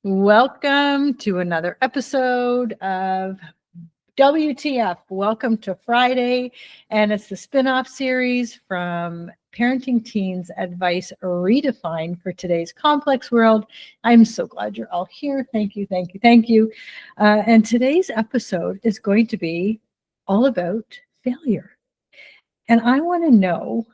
Welcome to another episode of WTF. Welcome to Friday, and it's the spinoff series from Parenting Teens Advice Redefined for today's complex world. I'm so glad you're all here. Thank you, thank you, thank you. And today's episode is going to be all about failure. And I want to know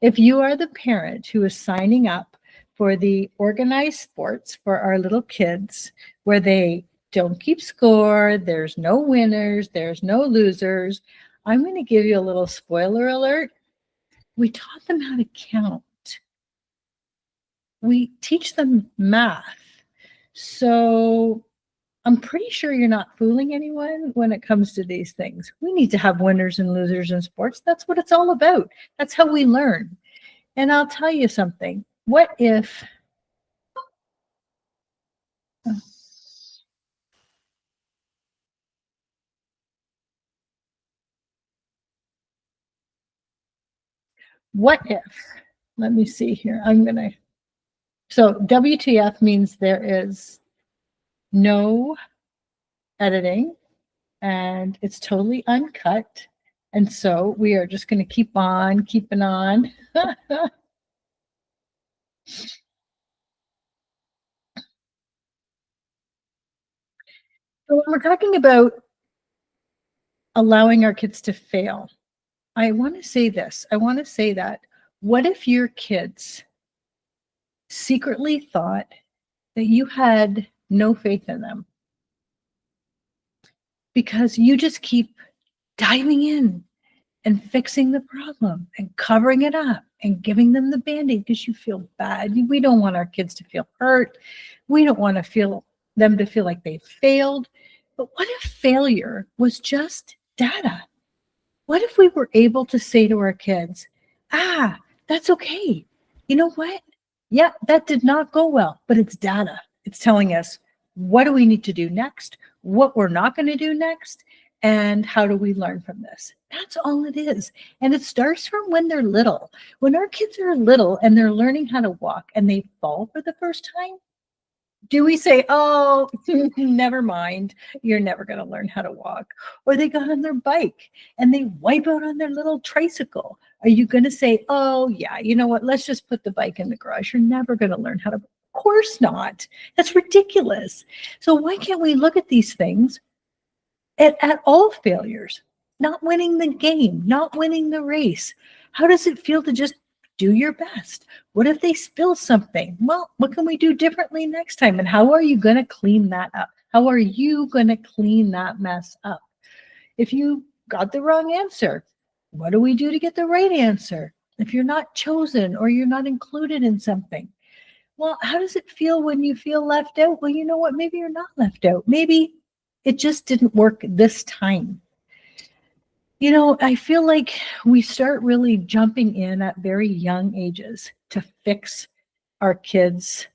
if you are the parent who is signing up for the organized sports for our little kids, where they don't keep score, there's no winners, there's no losers. I'm going to give you a little spoiler alert. We taught them how to count. We teach them math. So I'm pretty sure you're not fooling anyone when it comes to these things. We need to have winners and losers in sports. That's what it's all about. That's how we learn. And I'll tell you something. What if let me see here. So WTF means there is no editing and it's totally uncut. And so we are just going to keep on keeping on. So when we're talking about allowing our kids to fail, I want to say this. I want to say that what if your kids secretly thought that you had no faith in them because you just keep diving in and fixing the problem and covering it up and giving them the Band-Aid because you feel bad. We don't want our kids to feel hurt. We don't want them to feel like they failed. But what if failure was just data? What if we were able to say to our kids, that's okay. You know what? Yeah, that did not go well, but it's data. It's telling us what do we need to do next, what we're not going to do next, and how do we learn from this? That's all it is. And it starts from when they're little. When our kids are little and they're learning how to walk and they fall for the first time, do we say, oh, never mind, you're never going to learn how to walk? Or they got on their bike and they wipe out on their little tricycle. Are you going to say, oh, yeah, you know what? Let's just put the bike in the garage. You're never going to learn how to. Of course not. That's ridiculous. So why can't we look at these things at all failures? Not winning the game, not winning the race. How does it feel to just do your best? What if they spill something? Well, what can we do differently next time? And how are you going to clean that up? How are you going to clean that mess up? If you got the wrong answer, what do we do to get the right answer? If you're not chosen or you're not included in something, well, how does it feel when you feel left out? Well, you know what? Maybe you're not left out. Maybe it just didn't work this time. You know, I feel like we start really jumping in at very young ages to fix our kids'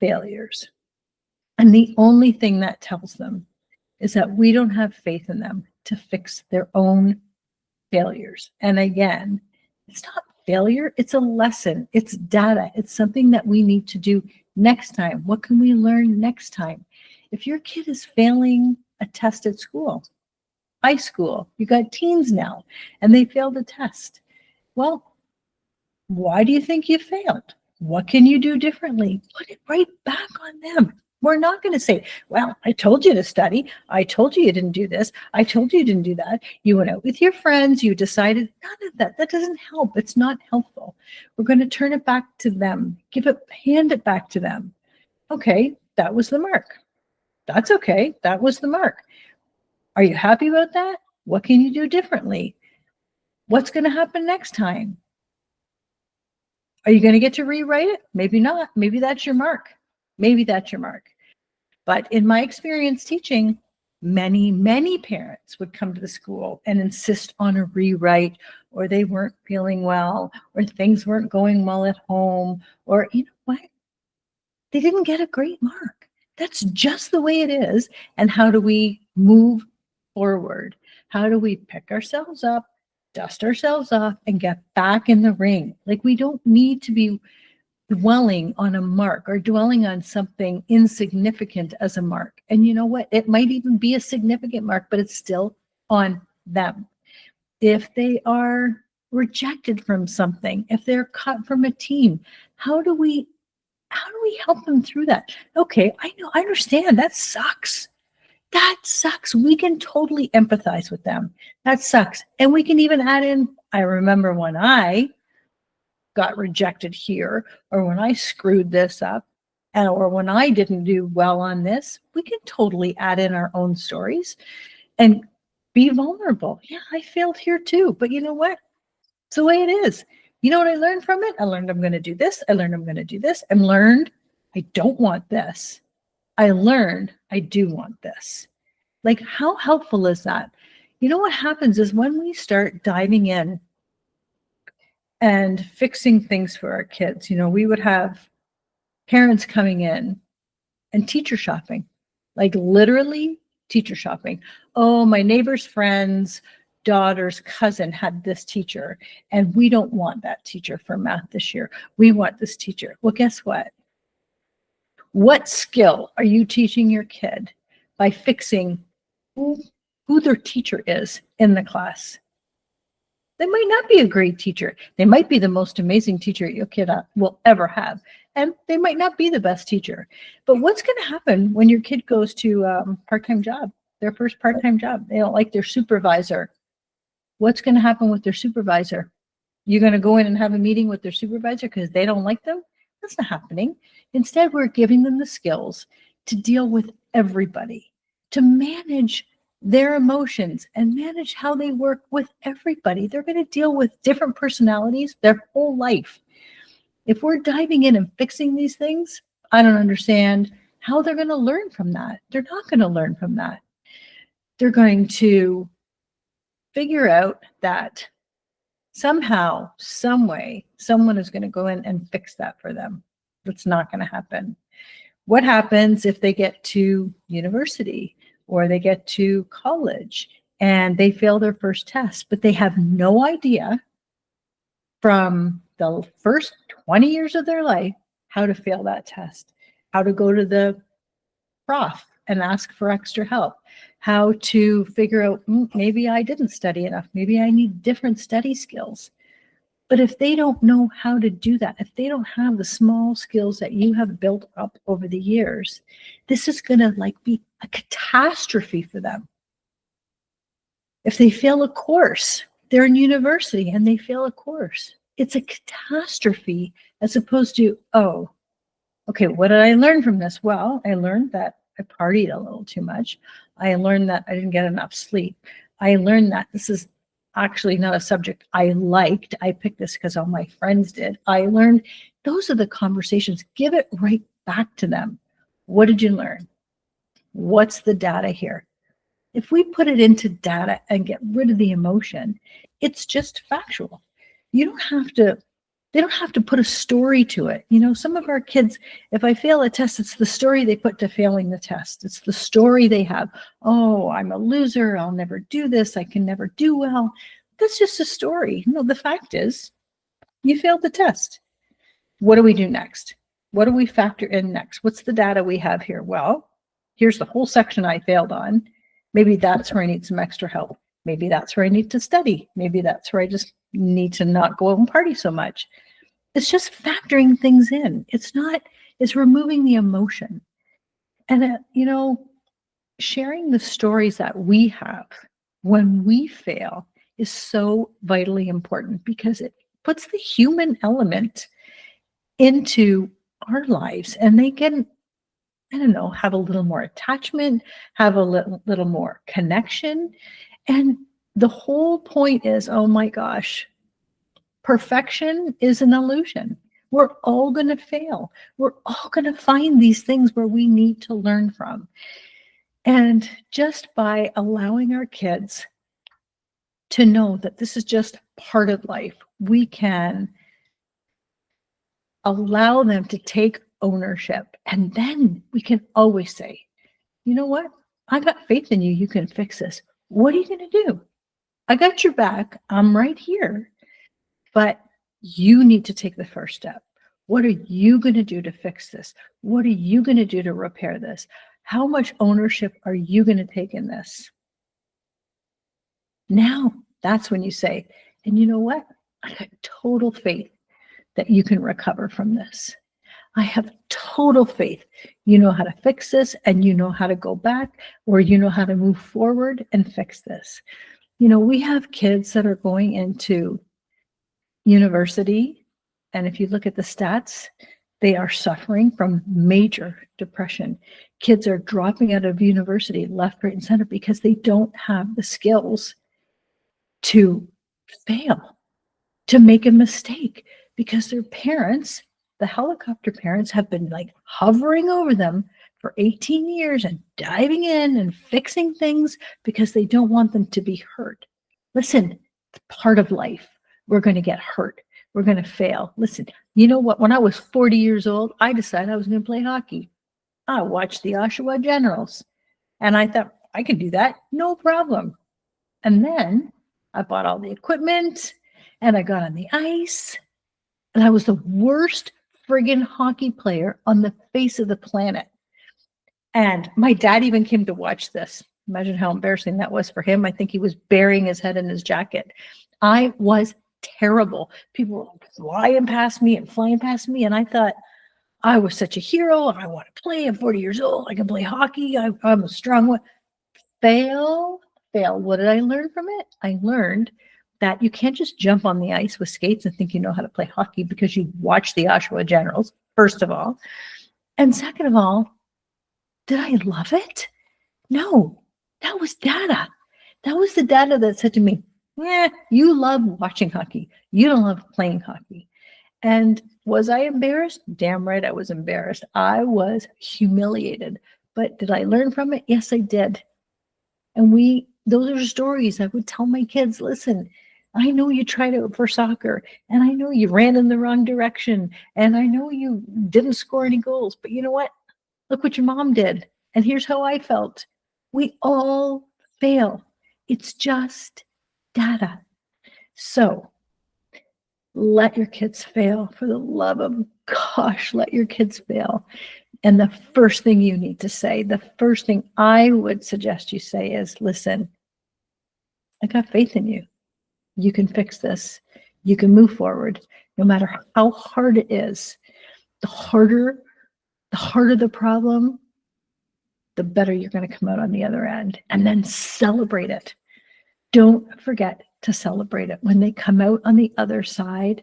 failures. And the only thing that tells them is that we don't have faith in them to fix their own failures. And again, it's not failure, it's a lesson, it's data, it's something that we need to do next time. What can we learn next time? If your kid is failing a test at school, high school, you got teens now, and they failed a test. Well, why do you think you failed? What can you do differently? Put it right back on them. We're not going to say, well, I told you to study. I told you didn't do this. I told you didn't do that. You went out with your friends. You decided none of that. That doesn't help. It's not helpful. We're going to turn it back to them. Hand it back to them. Okay, that was the mark. That's okay. That was the mark. Are you happy about that? What can you do differently? What's going to happen next time? Are you going to get to rewrite it? Maybe not. Maybe that's your mark. Maybe that's your mark. But in my experience teaching, many parents would come to the school and insist on a rewrite, or they weren't feeling well, or things weren't going well at home, or you know what? They didn't get a great mark. That's just the way it is. And how do we move forward? How do we pick ourselves up, dust ourselves off, and get back in the ring? Like, we don't need to be dwelling on a mark or dwelling on something insignificant as a mark. And you know what? It might even be a significant mark, but it's still on them. If they are rejected from something, if they're cut from a team, how do we help them through that? Okay, I know, I understand that sucks. That sucks. We can totally empathize with them. That sucks. And we can even add in, I remember when I got rejected here, or when I screwed this up, or when I didn't do well on this. We can totally add in our own stories and be vulnerable. Yeah, I failed here too. But you know what? It's the way it is. You know what I learned from it? I learned I'm going to do this. I learned I'm going to do this. And learned I don't want this. I learned I do want this. Like, how helpful is that? You know what happens is when we start diving in and fixing things for our kids, we would have parents coming in and teacher shopping, like literally teacher shopping. Oh, my neighbor's friend's daughter's cousin had this teacher, and we don't want that teacher for math this year. We want this teacher. Well, guess what? What skill are you teaching your kid by fixing who their teacher is in the class? They might not be a great teacher. They might be the most amazing teacher your kid will ever have. And they might not be the best teacher. But what's going to happen when your kid goes to a part-time job, their first part-time job? They don't like their supervisor. What's going to happen with their supervisor? You're going to go in and have a meeting with their supervisor because they don't like them? That's not happening. Instead, we're giving them the skills to deal with everybody, to manage their emotions and manage how they work with everybody. They're going to deal with different personalities their whole life. If we're diving in and fixing these things, I don't understand how they're going to learn from that. They're not going to learn from that. They're going to figure out that somehow, some way, someone is going to go in and fix that for them. That's not going to happen. What happens if they get to university or they get to college and they fail their first test, but they have no idea from the first 20 years of their life how to fail that test, how to go to the prof and ask for extra help, how to figure out, maybe I didn't study enough, maybe I need different study skills. But if they don't know how to do that, if they don't have the small skills that you have built up over the years, this is going to be a catastrophe for them. If they fail a course, they're in university and they fail a course, it's a catastrophe as opposed to, oh, okay, what did I learn from this? Well, I learned that I partied a little too much. I learned that I didn't get enough sleep. I learned that this is actually not a subject I liked. I picked this because all my friends did. I learned. Those are the conversations. Give it right back to them. What did you learn? What's the data here? If we put it into data and get rid of the emotion, it's just factual. They don't have to put a story to it. Some of our kids, if I fail a test, it's the story they put to failing the test. It's the story they have. Oh, I'm a loser. I'll never do this. I can never do well. That's just a story. No, the fact is you failed the test. What do we do next? What do we factor in next? What's the data we have here? Well, here's the whole section I failed on. Maybe that's where I need some extra help. Maybe that's where I need to study. Maybe that's where I just need to not go out and party so much. It's just factoring things in. It's removing the emotion. And, sharing the stories that we have when we fail is so vitally important because it puts the human element into our lives and they can, have a little more attachment, have a little more connection. And the whole point is, oh my gosh, perfection is an illusion. We're all going to fail. We're all going to find these things where we need to learn from. And just by allowing our kids to know that this is just part of life, we can allow them to take ownership. And then we can always say, you know what? I got faith in you. You can fix this. What are you going to do? I got your back. I'm right here. But you need to take the first step. What are you going to do to fix this? What are you going to do to repair this? How much ownership are you going to take in this? Now, that's when you say, and you know what? I got total faith that you can recover from this. I have total faith. You know how to fix this, and you know how to go back, or you know how to move forward and fix this. We have kids that are going into university, and if you look at the stats, they are suffering from major depression. Kids are dropping out of university left, right, and center because they don't have the skills to fail, to make a mistake, because their parents, the helicopter parents, have been like hovering over them for 18 years and diving in and fixing things because they don't want them to be hurt. Listen, it's part of life. We're going to get hurt. We're going to fail. Listen, you know what? When I was 40 years old, I decided I was going to play hockey. I watched the Oshawa Generals, and I thought I could do that. No problem. And then I bought all the equipment, and I got on the ice, and I was the worst friggin' hockey player on the face of the planet. And my dad even came to watch this. Imagine how embarrassing that was for him. I think he was burying his head in his jacket. I was terrible. People were flying past me, and I thought I was such a hero. I want to play. I'm 40 years old. I can play hockey. I'm a strong one. Fail. What did I learn from it? I learned that you can't just jump on the ice with skates and think you know how to play hockey because you watch the Oshawa Generals, first of all. And second of all, did I love it? No, that was data. That was the data that said to me, you love watching hockey. You don't love playing hockey. And was I embarrassed? Damn right I was embarrassed. I was humiliated. But did I learn from it? Yes, I did. And those are stories I would tell my kids. Listen, I know you tried it for soccer, and I know you ran in the wrong direction, and I know you didn't score any goals, but you know what? Look what your mom did. And here's how I felt. We all fail. It's just data. So let your kids fail. For the love of gosh, let your kids fail. And the first thing you need to say, the first thing I would suggest you say is, listen, I got faith in you. You can fix this. You can move forward. No matter how hard it is, the harder the problem, the better you're going to come out on the other end. And then celebrate it. Don't forget to celebrate it. When they come out on the other side,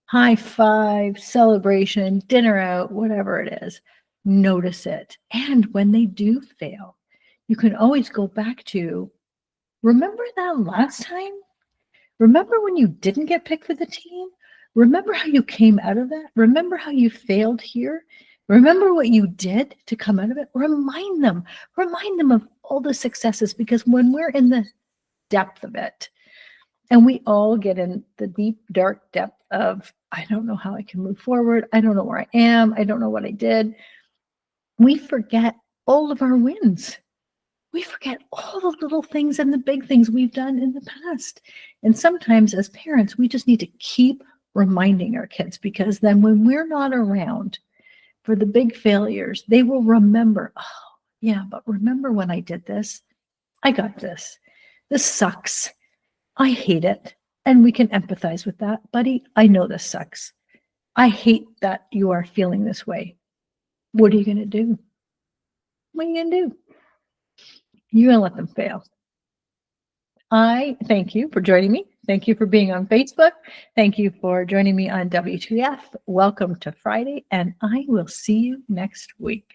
high five, celebration, dinner out, whatever it is, notice it. And when they do fail, you can always go back to, remember that last time? Remember when you didn't get picked for the team? Remember how you came out of that? Remember how you failed here? Remember what you did to come out of it? Remind them of all the successes, because when we're in the depth of it, and we all get in the deep, dark depth of, I don't know how I can move forward. I don't know where I am. I don't know what I did. We forget all of our wins. We forget all the little things and the big things we've done in the past. And sometimes as parents, we just need to keep reminding our kids, because then when we're not around for the big failures, they will remember, oh, yeah, but remember when I did this? I got this. This sucks. I hate it. And we can empathize with that. Buddy, I know this sucks. I hate that you are feeling this way. What are you going to do? What are you going to do? You're going to let them fail. I thank you for joining me. Thank you for being on Facebook. Thank you for joining me on WTF. Welcome to Friday, and I will see you next week.